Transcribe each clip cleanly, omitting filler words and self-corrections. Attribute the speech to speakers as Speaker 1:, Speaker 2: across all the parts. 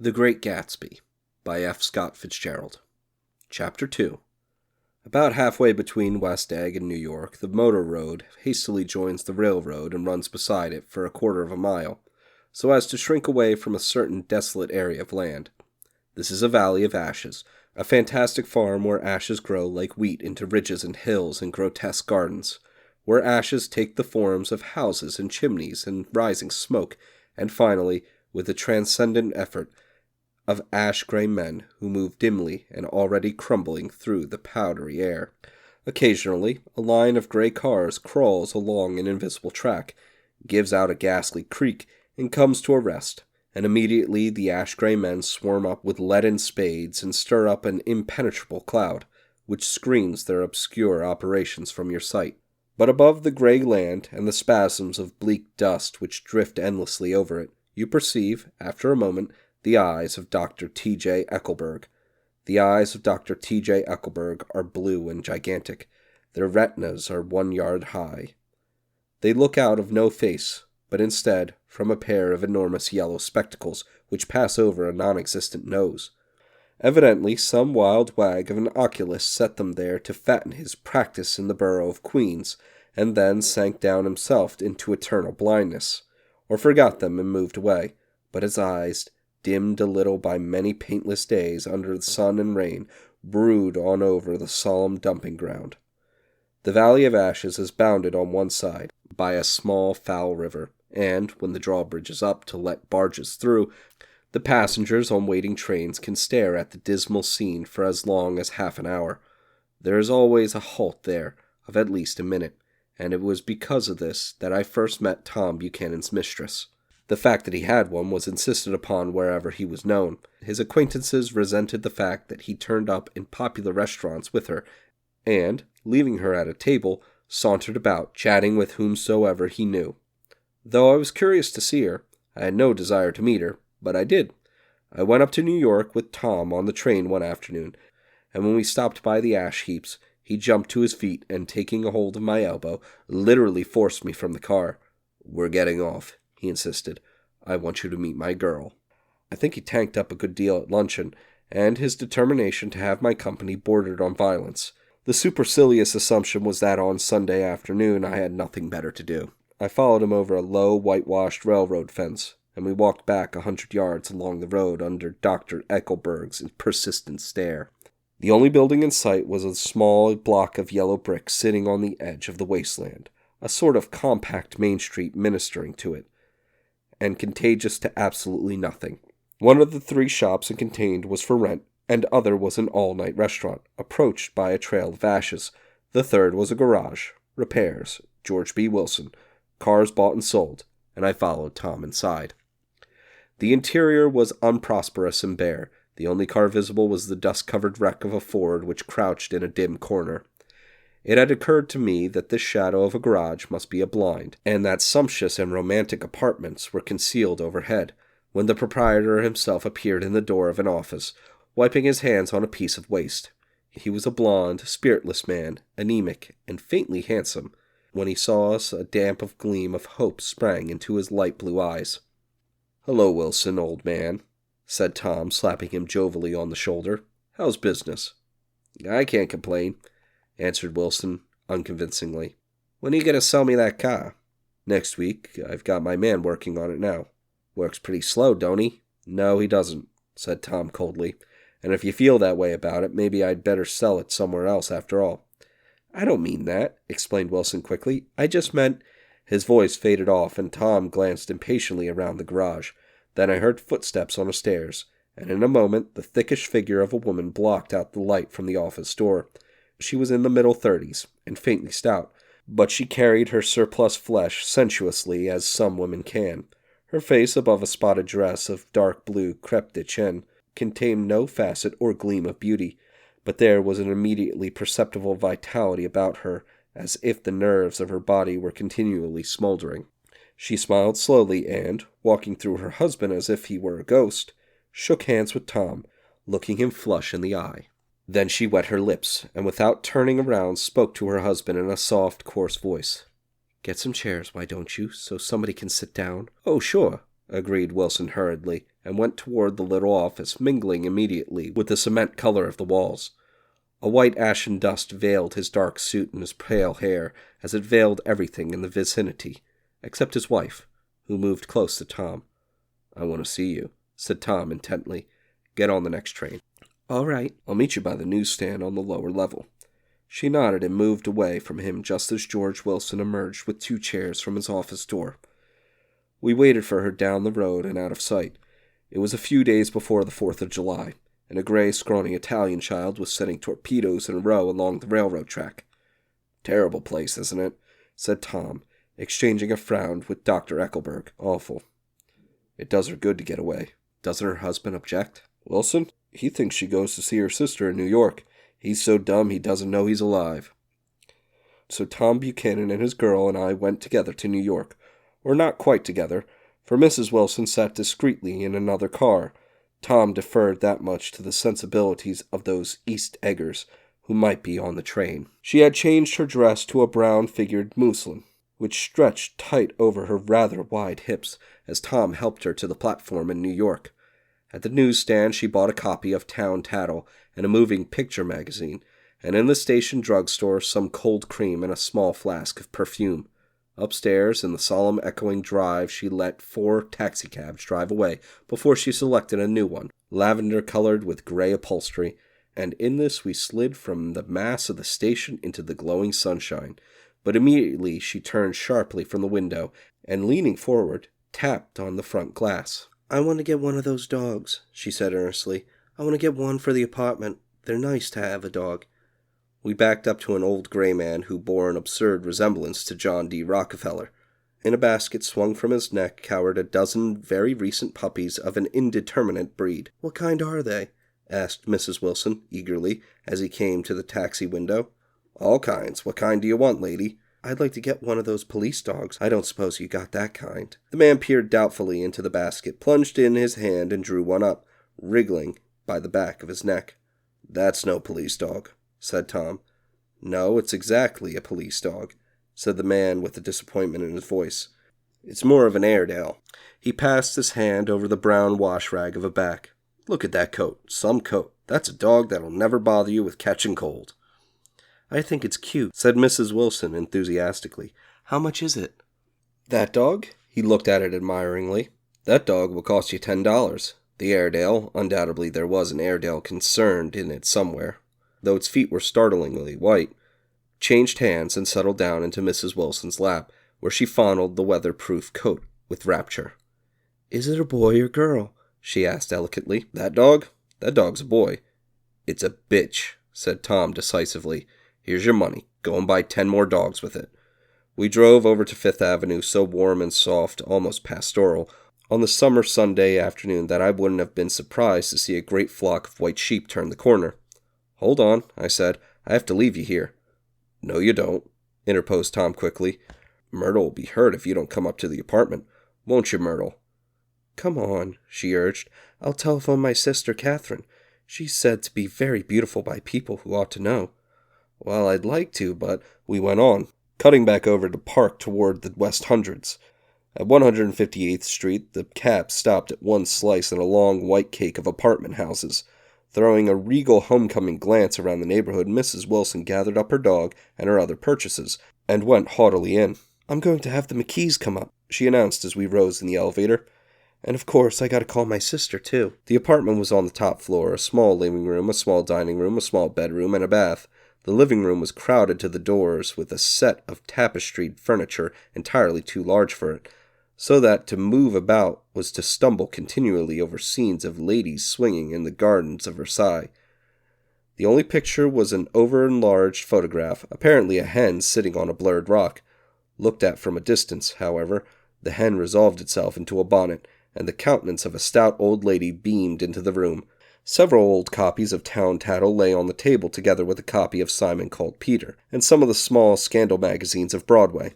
Speaker 1: The Great Gatsby by F. Scott Fitzgerald. Chapter 2. About halfway between West Egg and New York, the motor road hastily joins the railroad and runs beside it for a quarter of a mile, so as to shrink away from a certain desolate area of land. This is a valley of ashes, a fantastic farm where ashes grow like wheat into ridges and hills and grotesque gardens, where ashes take the forms of houses and chimneys and rising smoke, and finally, with a transcendent effort, of ash-gray men who move dimly and already crumbling through the powdery air. Occasionally, a line of gray cars crawls along an invisible track, gives out a ghastly creak, and comes to a rest, and immediately the ash-gray men swarm up with leaden spades and stir up an impenetrable cloud, which screens their obscure operations from your sight. But above the gray land and the spasms of bleak dust which drift endlessly over it, you perceive, after a moment, the eyes of Dr. T.J. Eckelberg. The eyes of Dr. T.J. Eckelberg are blue and gigantic. Their retinas are 1 yard high. They look out of no face, but instead from a pair of enormous yellow spectacles which pass over a non-existent nose. Evidently some wild wag of an oculist set them there to fatten his practice in the borough of Queens, and then sank down himself into eternal blindness, or forgot them and moved away, but his eyes, dimmed a little by many paintless days under the sun and rain, brood on over the solemn dumping ground. The Valley of Ashes is bounded on one side by a small foul river, and, when the drawbridge is up to let barges through, the passengers on waiting trains can stare at the dismal scene for as long as half an hour. There is always a halt there, of at least a minute, and it was because of this that I first met Tom Buchanan's mistress. The fact that he had one was insisted upon wherever he was known. His acquaintances resented the fact that he turned up in popular restaurants with her, and, leaving her at a table, sauntered about, chatting with whomsoever he knew. Though I was curious to see her, I had no desire to meet her, but I did. I went up to New York with Tom on the train one afternoon, and when we stopped by the ash heaps, he jumped to his feet and, taking a hold of my elbow, literally forced me from the car. "We're getting off," he insisted. "I want you to meet my girl." I think he tanked up a good deal at luncheon, and his determination to have my company bordered on violence. The supercilious assumption was that on Sunday afternoon I had nothing better to do. I followed him over a low, whitewashed railroad fence, and we walked back 100 yards along the road under Dr. Eckelberg's persistent stare. The only building in sight was a small block of yellow bricks sitting on the edge of the wasteland, a sort of compact Main Street ministering to it, and contagious to absolutely nothing. One of the 3 shops it contained was for rent, and other was an all-night restaurant, approached by a trail of ashes. The third was a garage, repairs, George B. Wilson, cars bought and sold, and I followed Tom inside. The interior was unprosperous and bare. The only car visible was the dust-covered wreck of a Ford which crouched in a dim corner. It had occurred to me that this shadow of a garage must be a blind, and that sumptuous and romantic apartments were concealed overhead, when the proprietor himself appeared in the door of an office, wiping his hands on a piece of waste. He was a blond, spiritless man, anemic, and faintly handsome. When he saw us, a damp of gleam of hope sprang into his light blue eyes. "Hello, Wilson, old man," said Tom, slapping him jovially on the shoulder. "How's business?" "I can't complain," answered Wilson, unconvincingly. "When are you going to sell me that car?" "Next week. I've got my man working on it now." "Works pretty slow, don't he?" "No, he doesn't," said Tom coldly. "And if you feel that way about it, maybe I'd better sell it somewhere else after all." "I don't mean that," explained Wilson quickly. "I just meant—" His voice faded off, and Tom glanced impatiently around the garage. Then I heard footsteps on the stairs, and in a moment the thickish figure of a woman blocked out the light from the office door. She was in the middle 30s, and faintly stout, but she carried her surplus flesh sensuously as some women can. Her face, above a spotted dress of dark blue crêpe de chine, contained no facet or gleam of beauty, but there was an immediately perceptible vitality about her, as if the nerves of her body were continually smoldering. She smiled slowly and, walking through her husband as if he were a ghost, shook hands with Tom, looking him flush in the eye. Then she wet her lips, and without turning around spoke to her husband in a soft, coarse voice. "Get some chairs, why don't you, so somebody can sit down?" "Oh, sure. agreed Wilson hurriedly, and went toward the little office, mingling immediately with the cement color of the walls. A white ashen dust veiled his dark suit and his pale hair, as it veiled everything in the vicinity, except his wife, who moved close to Tom. "I want to see you," said Tom intently. "Get on the next train." "All right. I'll meet you by the newsstand on the lower level." She nodded and moved away from him just as George Wilson emerged with 2 chairs from his office door. We waited for her down the road and out of sight. It was a few days before the 4th of July, and a gray, scrawny Italian child was setting torpedoes in a row along the railroad track. "Terrible place, isn't it?" said Tom, exchanging a frown with Dr. Eckelberg. "Awful." "It does her good to get away." "Doesn't her husband object?" "Wilson? He thinks she goes to see her sister in New York. He's so dumb he doesn't know he's alive." So Tom Buchanan and his girl and I went together to New York. Or not quite together, for Mrs. Wilson sat discreetly in another car. Tom deferred that much to the sensibilities of those East Eggers who might be on the train. She had changed her dress to a brown-figured muslin, which stretched tight over her rather wide hips as Tom helped her to the platform in New York. At the newsstand she bought a copy of Town Tattle and a moving picture magazine, and in the station drugstore some cold cream and a small flask of perfume. Upstairs, in the solemn echoing drive, she let 4 taxicabs drive away before she selected a new one, lavender-colored with gray upholstery, and in this we slid from the mass of the station into the glowing sunshine. But immediately she turned sharply from the window, and leaning forward, tapped on the front glass. "I want to get one of those dogs," she said earnestly. "I want to get one for the apartment. They're nice to have a dog." We backed up to an old gray man who bore an absurd resemblance to John D. Rockefeller. In a basket swung from his neck cowered a dozen very recent puppies of an indeterminate breed. "What kind are they?" asked Mrs. Wilson eagerly as he came to the taxi window. "All kinds. What kind do you want, lady?" "I'd like to get one of those police dogs. I don't suppose you got that kind." The man peered doubtfully into the basket, plunged in his hand, and drew one up, wriggling by the back of his neck. "That's no police dog," said Tom. "No, it's exactly a police dog," said the man with the disappointment in his voice. "It's more of an Airedale." He passed his hand over the brown wash rag of a back. "Look at that coat. Some coat. That's a dog that'll never bother you with catching cold." "I think it's cute," said Mrs. Wilson enthusiastically. "How much is it?" "That dog?" He looked at it admiringly. "That dog will cost you $10. The Airedale, undoubtedly there was an Airedale concerned in it somewhere, though its feet were startlingly white, changed hands and settled down into Mrs. Wilson's lap, where she fondled the weather-proof coat with rapture. "Is it a boy or girl?" she asked delicately. "That dog? That dog's a boy." "It's a bitch," said Tom decisively. "Here's your money. Go and buy 10 more dogs with it." We drove over to Fifth Avenue, so warm and soft, almost pastoral, on the summer Sunday afternoon that I wouldn't have been surprised to see a great flock of white sheep turn the corner. "Hold on," I said. "I have to leave you here." "No, you don't," interposed Tom quickly. "Myrtle will be hurt if you don't come up to the apartment. Won't you, Myrtle?" "Come on," she urged. "I'll telephone my sister Catherine. She's said to be very beautiful by people who ought to know." "Well, I'd like to, but—" We went on, cutting back over the park toward the West Hundreds. At 158th Street, the cab stopped at one slice in a long white cake of apartment houses. Throwing a regal homecoming glance around the neighborhood, Mrs. Wilson gathered up her dog and her other purchases, and went haughtily in. "I'm going to have the McKees come up," she announced as we rose in the elevator. "And of course, I gotta call my sister, too." The apartment was on the top floor, a small living room, a small dining room, a small bedroom, and a bath. The living room was crowded to the doors with a set of tapestried furniture entirely too large for it, so that to move about was to stumble continually over scenes of ladies swinging in the gardens of Versailles. The only picture was an over-enlarged photograph, apparently a hen sitting on a blurred rock. Looked at from a distance, however, the hen resolved itself into a bonnet, and the countenance of a stout old lady beamed into the room. Several old copies of Town Tattle lay on the table together with a copy of Simon Called Peter, and some of the small scandal magazines of Broadway.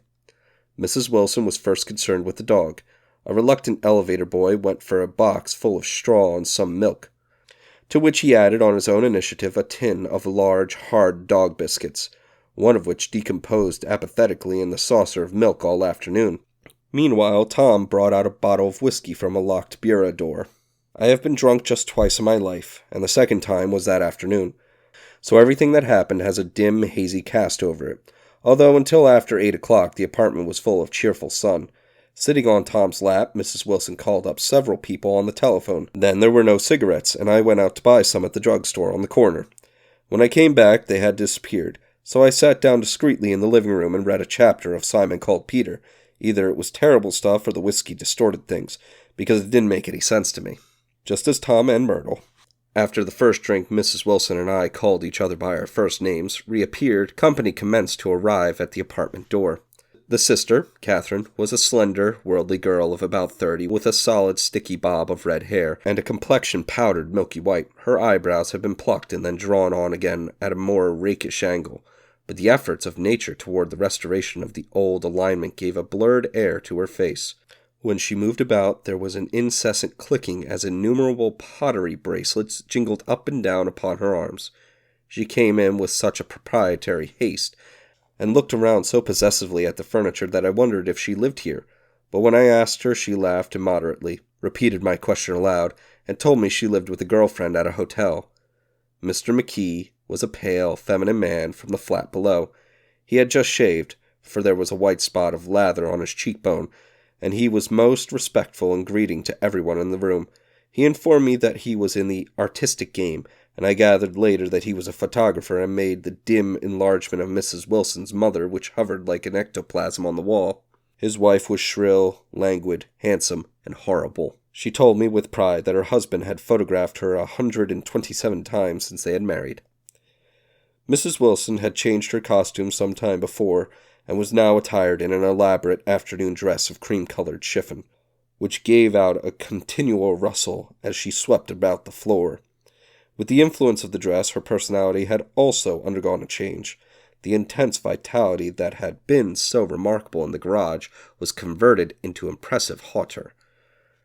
Speaker 1: Mrs. Wilson was first concerned with the dog. A reluctant elevator boy went for a box full of straw and some milk, to which he added on his own initiative a tin of large, hard dog biscuits, one of which decomposed apathetically in the saucer of milk all afternoon. Meanwhile, Tom brought out a bottle of whiskey from a locked bureau door. I have been drunk just twice in my life, and the second time was that afternoon. So everything that happened has a dim, hazy cast over it, although until after 8 o'clock the apartment was full of cheerful sun. Sitting on Tom's lap, Mrs. Wilson called up several people on the telephone. Then there were no cigarettes, and I went out to buy some at the drugstore on the corner. When I came back, they had disappeared, so I sat down discreetly in the living room and read a chapter of Simon Called Peter. Either it was terrible stuff or the whiskey distorted things, because it didn't make any sense to me. Just as Tom and Myrtle, after the first drink Mrs. Wilson and I called each other by our first names, reappeared, company commenced to arrive at the apartment door. The sister, Catherine, was a slender, worldly girl of about 30, with a solid, sticky bob of red hair, and a complexion powdered milky white. Her eyebrows had been plucked and then drawn on again at a more rakish angle, but the efforts of nature toward the restoration of the old alignment gave a blurred air to her face. When she moved about, there was an incessant clicking as innumerable pottery bracelets jingled up and down upon her arms. She came in with such a proprietary haste, and looked around so possessively at the furniture that I wondered if she lived here. But when I asked her, she laughed immoderately, repeated my question aloud, and told me she lived with a girlfriend at a hotel. Mr. McKee was a pale, feminine man from the flat below. He had just shaved, for there was a white spot of lather on his cheekbone, and he was most respectful in greeting to everyone in the room. He informed me that he was in the artistic game, and I gathered later that he was a photographer and made the dim enlargement of Mrs. Wilson's mother, which hovered like an ectoplasm on the wall. His wife was shrill, languid, handsome, and horrible. She told me with pride that her husband had photographed her 127 times since they had married. Mrs. Wilson had changed her costume some time before, and was now attired in an elaborate afternoon dress of cream-colored chiffon, which gave out a continual rustle as she swept about the floor. With the influence of the dress, her personality had also undergone a change. The intense vitality that had been so remarkable in the garage was converted into impressive hauteur.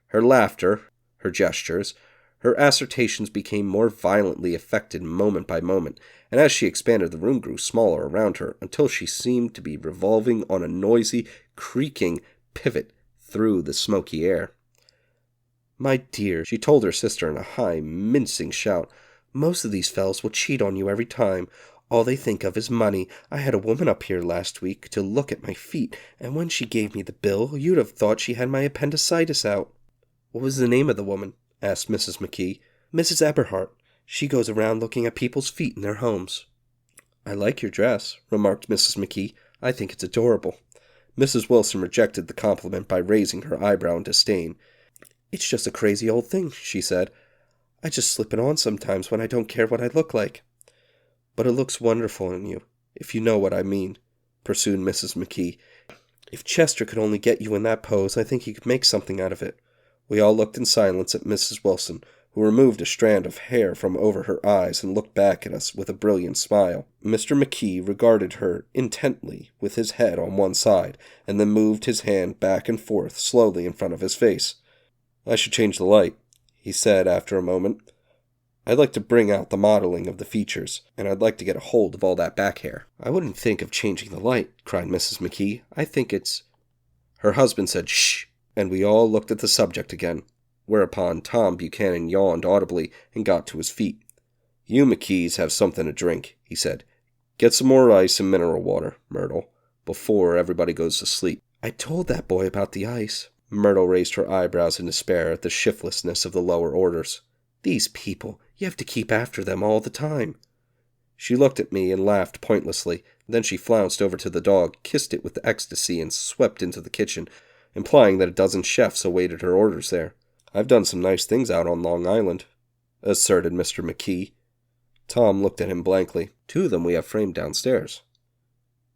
Speaker 1: Her laughter, her gestures, her assertions became more violently affected moment by moment, and as she expanded the room grew smaller around her until she seemed to be revolving on a noisy, creaking pivot through the smoky air. "My dear," she told her sister in a high, mincing shout, "most of these fellows will cheat on you every time. All they think of is money. I had a woman up here last week to look at my feet, and when she gave me the bill, you'd have thought she had my appendicitis out." "What was the name of the woman?" asked Mrs. McKee. "Mrs. Eberhardt. She goes around looking at people's feet in their homes." "I like your dress," remarked Mrs. McKee. "I think it's adorable." Mrs. Wilson rejected the compliment by raising her eyebrow in disdain. "It's just a crazy old thing," she said. "I just slip it on sometimes when I don't care what I look like." "But it looks wonderful on you, if you know what I mean," pursued Mrs. McKee. "If Chester could only get you in that pose, I think he could make something out of it." We all looked in silence at Mrs. Wilson, who removed a strand of hair from over her eyes and looked back at us with a brilliant smile. Mr. McKee regarded her intently with his head on one side, and then moved his hand back and forth slowly in front of his face. "I should change the light," he said after a moment. "I'd like to bring out the modeling of the features, and I'd like to get a hold of all that back hair." "I wouldn't think of changing the light," cried Mrs. McKee. "I think it's—" Her husband said, "Shh," and we all looked at the subject again, whereupon Tom Buchanan yawned audibly and got to his feet. "You McKees have something to drink," he said. "Get some more ice and mineral water, Myrtle, before everybody goes to sleep." "I told that boy about the ice." Myrtle raised her eyebrows in despair at the shiftlessness of the lower orders. "These people, you have to keep after them all the time." She looked at me and laughed pointlessly. Then she flounced over to the dog, kissed it with ecstasy, and swept into the kitchen, implying that a dozen chefs awaited her orders there. "I've done some nice things out on Long Island," asserted Mr. McKee. Tom looked at him blankly. "2 of them we have framed downstairs."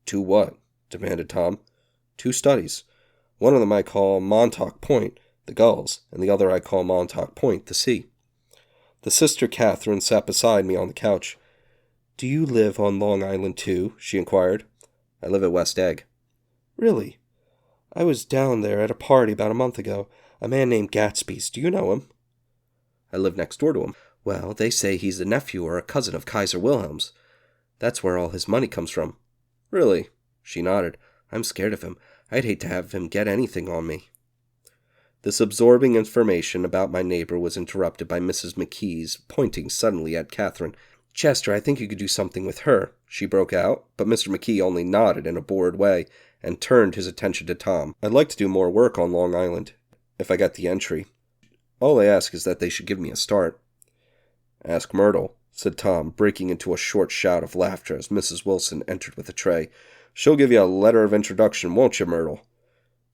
Speaker 1: "2 what?" demanded Tom. "2 studies. One of them I call Montauk Point, the gulls, and the other I call Montauk Point, the sea." The sister Catherine sat beside me on the couch. "Do you live on Long Island too?" she inquired. "I live at West Egg." "Really? I was down there at a party about a month ago. A man named Gatsby's. Do you know him?" "I live next door to him." "Well, they say he's the nephew or a cousin of Kaiser Wilhelm's. That's where all his money comes from." "Really?" She nodded. "I'm scared of him. I'd hate to have him get anything on me. This absorbing information about my neighbor was interrupted by Mrs. McKee's pointing suddenly at Catherine. "Chester, I think you could do something with her," she broke out, but Mr. McKee only nodded in a bored way and turned his attention to Tom. "I'd like to do more work on Long Island, if I got the entry. All I ask is that they should give me a start." "Ask Myrtle," said Tom, breaking into a short shout of laughter as Mrs. Wilson entered with a tray. "She'll give you a letter of introduction, won't you, Myrtle?"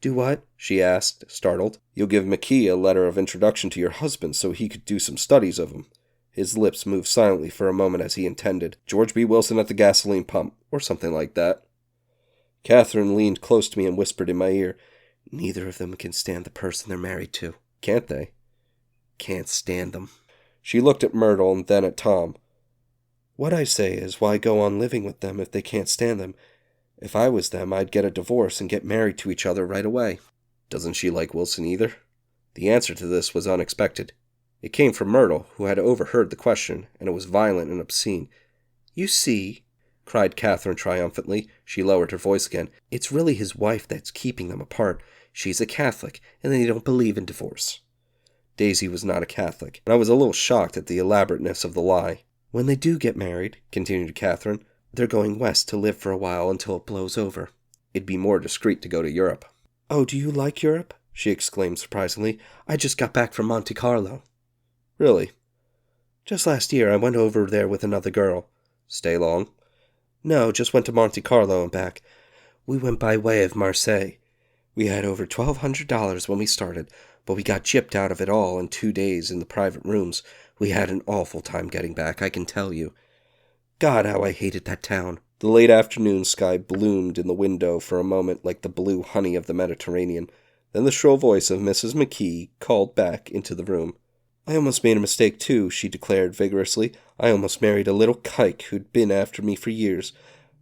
Speaker 1: "Do what?" she asked, startled. "You'll give McKee a letter of introduction to your husband so he could do some studies of him." His lips moved silently for a moment as he intended, "George B. Wilson at the gasoline pump," or something like that. Catherine leaned close to me and whispered in my ear, "Neither of them can stand the person they're married to." "Can't they?" "Can't stand them." She looked at Myrtle and then at Tom. "What I say is, why go on living with them if they can't stand them? If I was them, I'd get a divorce and get married to each other right away." "Doesn't she like Wilson either?" The answer to this was unexpected. It came from Myrtle, who had overheard the question, and it was violent and obscene. "You see," cried Catherine triumphantly. She lowered her voice again. "It's really his wife that's keeping them apart. She's a Catholic, and they don't believe in divorce." Daisy was not a Catholic, and I was a little shocked at the elaborateness of the lie. "When they do get married," continued Catherine, "they're going west to live for a while until it blows over." "It'd be more discreet to go to Europe." "Oh, do you like Europe?" she exclaimed surprisingly. "I just got back from Monte Carlo." "Really?" "Just last year I went over there with another girl." "Stay long?" "No, just went to Monte Carlo and back. We went by way of Marseille. We had over $1,200 when we started, but we got gypped out of it all in 2 days in the private rooms. We had an awful time getting back, I can tell you. God, how I hated that town." The late afternoon sky bloomed in the window for a moment like the blue honey of the Mediterranean. Then the shrill voice of Mrs. McKee called back into the room. "I almost made a mistake, too," she declared vigorously. "I almost married a little kike who'd been after me for years.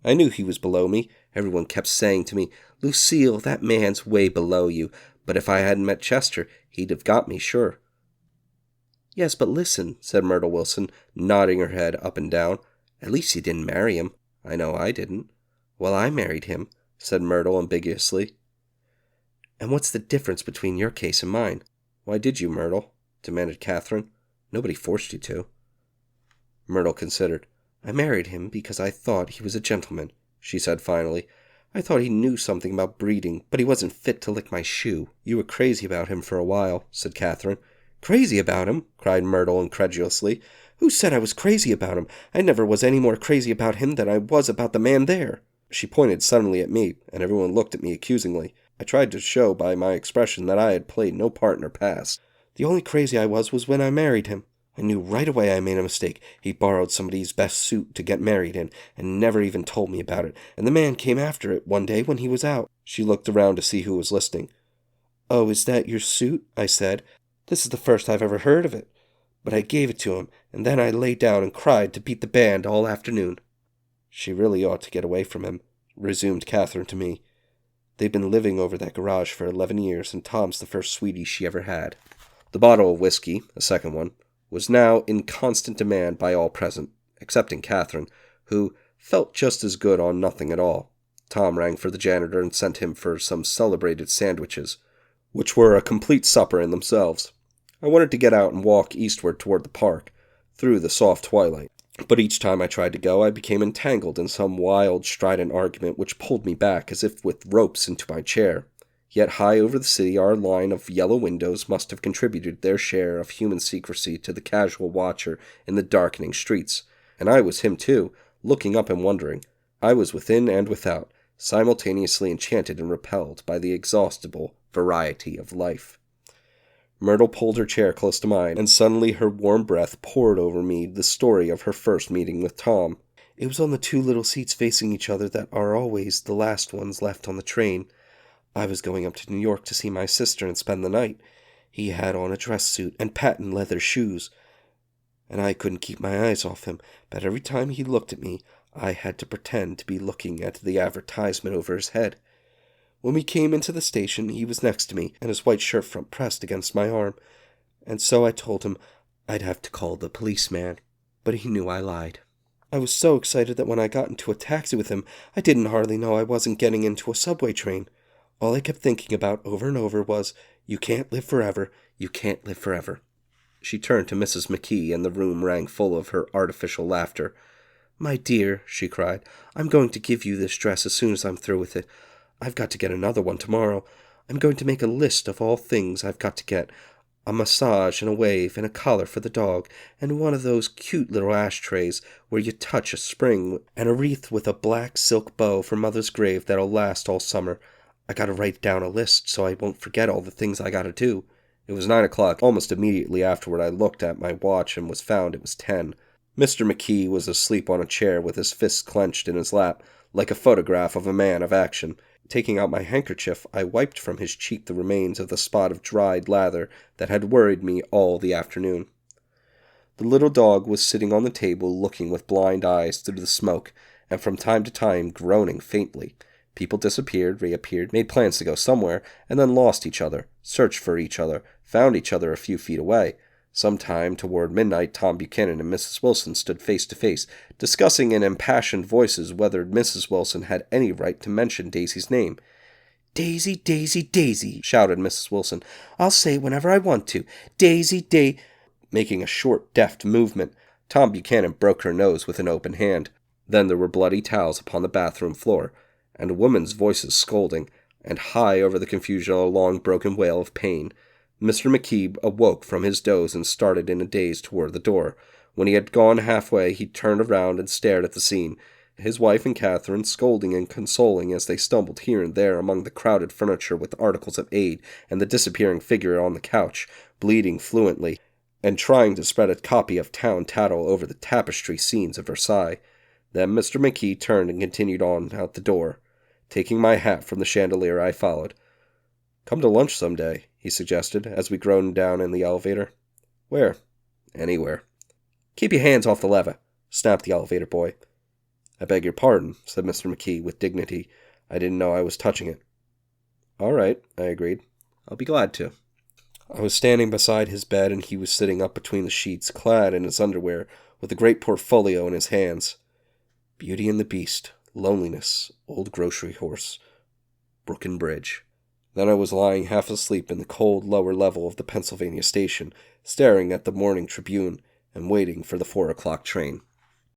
Speaker 1: I knew he was below me. Everyone kept saying to me, 'Lucille, that man's way below you.' But if I hadn't met Chester, he'd have got me, sure." "Yes, but listen," said Myrtle Wilson, nodding her head up and down. "At least you didn't marry him." "I know I didn't." "Well, I married him," said Myrtle ambiguously. "And what's the difference between your case and mine?" "Why did you, Myrtle?" demanded Catherine. "Nobody forced you to." Myrtle considered. "I married him because I thought he was a gentleman," she said finally. "I thought he knew something about breeding, but he wasn't fit to lick my shoe." "You were crazy about him for a while," said Catherine. "Crazy about him?" cried Myrtle incredulously. "Who said I was crazy about him? I never was any more crazy about him than I was about the man there." She pointed suddenly at me, and everyone looked at me accusingly. I tried to show by my expression that I had played no part in her past. "The only crazy I was when I married him. I knew right away I made a mistake. He borrowed somebody's best suit to get married in, and never even told me about it, and the man came after it one day when he was out." She looked around to see who was listening. "Oh, is that your suit?" I said. "This is the first I've ever heard of it. But I gave it to him, and then I lay down and cried to beat the band all afternoon." "She really ought to get away from him," resumed Catherine to me. "They've been living over that garage for 11 years, and Tom's the first sweetie she ever had." The bottle of whiskey, a second one, was now in constant demand by all present, excepting Catherine, who felt just as good on nothing at all. Tom rang for the janitor and sent him for some celebrated sandwiches, which were a complete supper in themselves. I wanted to get out and walk eastward toward the park, through the soft twilight. But each time I tried to go, I became entangled in some wild, strident argument which pulled me back as if with ropes into my chair. Yet high over the city our line of yellow windows must have contributed their share of human secrecy to the casual watcher in the darkening streets. And I was him too, looking up and wondering. I was within and without, simultaneously enchanted and repelled by the exhaustible variety of life. Myrtle pulled her chair close to mine, and suddenly her warm breath poured over me the story of her first meeting with Tom. "It was on the 2 little seats facing each other that are always the last ones left on the train. I was going up to New York to see my sister and spend the night. He had on a dress suit and patent leather shoes, and I couldn't keep my eyes off him, but every time he looked at me, I had to pretend to be looking at the advertisement over his head. When we came into the station, he was next to me, and his white shirt front pressed against my arm, and so I told him I'd have to call the policeman, but he knew I lied. I was so excited that when I got into a taxi with him, I didn't hardly know I wasn't getting into a subway train. All I kept thinking about over and over was, you can't live forever, you can't live forever. She turned to Mrs. McKee, and the room rang full of her artificial laughter. My dear, she cried, I'm going to give you this dress as soon as I'm through with it. I've got to get another one tomorrow. I'm going to make a list of all things I've got to get. A massage and a wave and a collar for the dog, and one of those cute little ashtrays where you touch a spring, and a wreath with a black silk bow for Mother's grave that'll last all summer. I gotta write down a list so I won't forget all the things I gotta do. It was 9 o'clock. Almost immediately afterward I looked at my watch and was found it was 10. Mr. McKee was asleep on a chair with his fists clenched in his lap, like a photograph of a man of action. Taking out my handkerchief, I wiped from his cheek the remains of the spot of dried lather that had worried me all the afternoon. The little dog was sitting on the table looking with blind eyes through the smoke, and from time to time groaning faintly. People disappeared, reappeared, made plans to go somewhere, and then lost each other, searched for each other, found each other a few feet away. Sometime toward midnight, Tom Buchanan and Mrs. Wilson stood face to face, discussing in impassioned voices whether Mrs. Wilson had any right to mention Daisy's name. Daisy, Daisy, Daisy, shouted Mrs. Wilson. I'll say it whenever I want to. Daisy. Making a short, deft movement, Tom Buchanan broke her nose with an open hand. Then there were bloody towels upon the bathroom floor, and a woman's voices scolding, and high over the confusion a long broken wail of pain. Mr. McKee awoke from his doze and started in a daze toward the door. When he had gone halfway, he turned around and stared at the scene. His wife and Catherine scolding and consoling as they stumbled here and there among the crowded furniture with articles of aid, and the disappearing figure on the couch, bleeding fluently, and trying to spread a copy of Town Tattle over the tapestry scenes of Versailles. Then Mr. McKee turned and continued on out the door. Taking my hat from the chandelier, I followed. Come to lunch some day, he suggested, as we groaned down in the elevator. Where? Anywhere. Keep your hands off the lever, snapped the elevator boy. I beg your pardon, said Mr. McKee with dignity. I didn't know I was touching it. All right, I agreed. I'll be glad to. I was standing beside his bed, and he was sitting up between the sheets, clad in his underwear, with a great portfolio in his hands. Beauty and the Beast, Loneliness, Old Grocery Horse, Brooklyn Bridge. Then I was lying half asleep in the cold lower level of the Pennsylvania station, staring at the Morning Tribune and waiting for the 4 o'clock train.